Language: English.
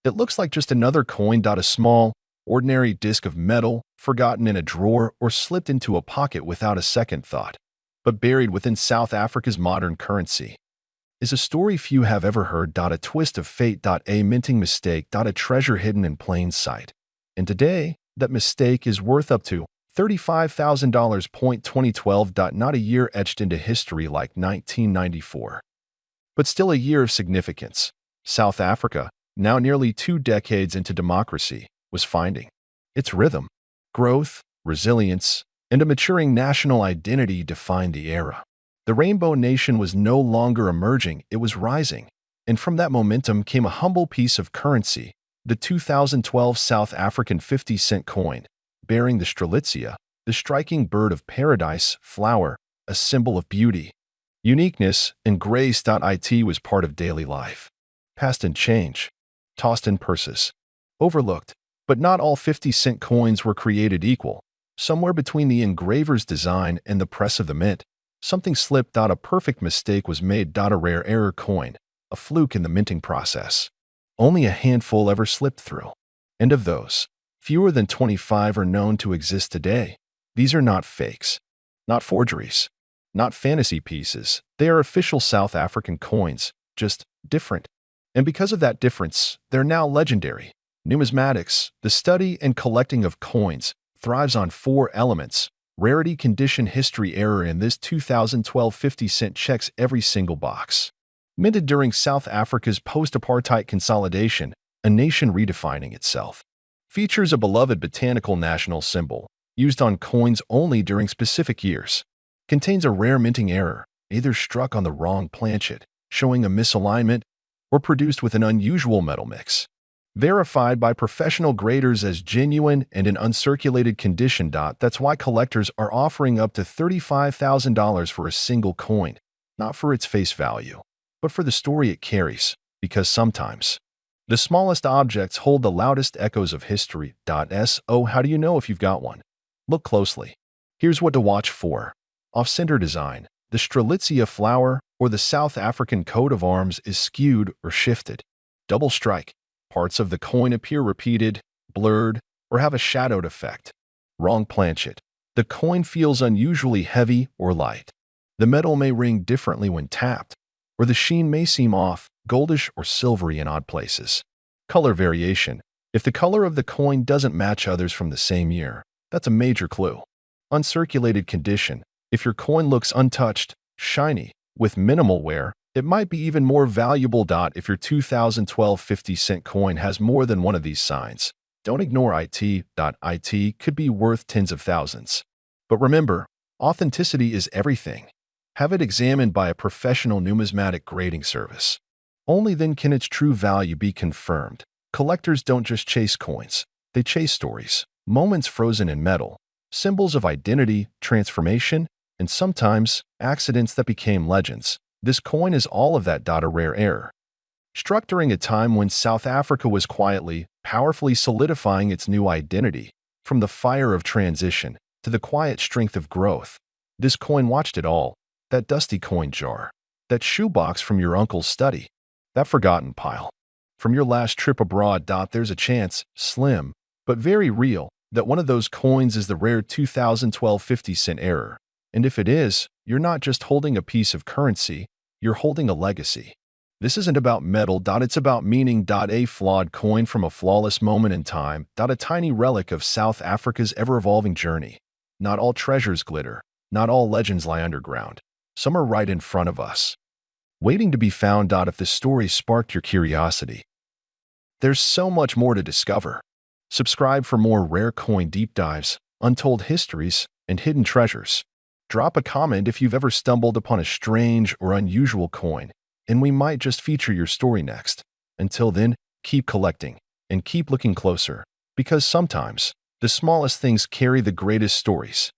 It looks like just another coin. A small, ordinary disc of metal, forgotten in a drawer or slipped into a pocket without a second thought, but buried within South Africa's modern currency. Is a story few have ever heard. A twist of fate. A minting mistake. A treasure hidden in plain sight. And today, that mistake is worth up to $35,000. 2012. Not a year etched into history like 1994, but still a year of significance. South Africa, now nearly 2 decades into democracy, was finding its rhythm. Growth, resilience, and a maturing national identity defined the era. The Rainbow Nation was no longer emerging, it was rising. And from that momentum came a humble piece of currency, the 2012 South African 50-cent coin, bearing the Strelitzia, the striking bird of paradise flower, a symbol of beauty, uniqueness, and grace. It was part of daily life. Passed in change, tossed in purses, overlooked. But not all 50-cent coins were created equal. Somewhere between the engraver's design and the press of the mint, something slipped. A perfect mistake was made. A rare error coin, a fluke in the minting process. Only a handful ever slipped through. And of those, fewer than 25 are known to exist today. These are not fakes, not forgeries, not fantasy pieces. They are official South African coins, just different. And because of that difference, they're now legendary. Numismatics, the study and collecting of coins, thrives on 4 elements. Rarity, condition, history, error. In this 2012 50-cent checks every single box. Minted during South Africa's post-apartheid consolidation, a nation redefining itself. Features a beloved botanical national symbol, used on coins only during specific years. Contains a rare minting error, either struck on the wrong planchet, showing a misalignment, or produced with an unusual metal mix. Verified by professional graders as genuine and in uncirculated condition. That's why collectors are offering up to $35,000 for a single coin, not for its face value, but for the story it carries, because sometimes the smallest objects hold the loudest echoes of history. So how do you know if you've got one? Look closely. Here's what to watch for. Off-center design. The Strelitzia flower or the South African coat of arms is skewed or shifted. Double strike. Parts of the coin appear repeated, blurred, or have a shadowed effect. Wrong planchet. The coin feels unusually heavy or light. The metal may ring differently when tapped, or the sheen may seem off, goldish or silvery in odd places. Color variation. If the color of the coin doesn't match others from the same year, that's a major clue. Uncirculated condition. If your coin looks untouched, shiny, with minimal wear, it might be even more valuable. If your 2012 50-cent coin has more than one of these signs, don't ignore it. It could be worth tens of thousands. But remember, authenticity is everything. Have it examined by a professional numismatic grading service. Only then can its true value be confirmed. Collectors don't just chase coins, they chase stories, moments frozen in metal, symbols of identity, transformation, and sometimes accidents that became legends. This coin is all of that. A rare error. Struck during a time when South Africa was quietly, powerfully solidifying its new identity, from the fire of transition to the quiet strength of growth. This coin watched it all. That dusty coin jar, that shoebox from your uncle's study, that forgotten pile from your last trip abroad. There's a chance, slim, but very real, that one of those coins is the rare 2012 50-cent error. And if it is, you're not just holding a piece of currency, you're holding a legacy. This isn't about metal. It's about meaning. A flawed coin from a flawless moment in time. A tiny relic of South Africa's ever-evolving journey. Not all treasures glitter. Not all legends lie underground. Some are right in front of us, waiting to be found. If this story sparked your curiosity, there's so much more to discover. Subscribe for more rare coin deep dives, untold histories, and hidden treasures. Drop a comment if you've ever stumbled upon a strange or unusual coin, and we might just feature your story next. Until then, keep collecting and keep looking closer, because sometimes the smallest things carry the greatest stories.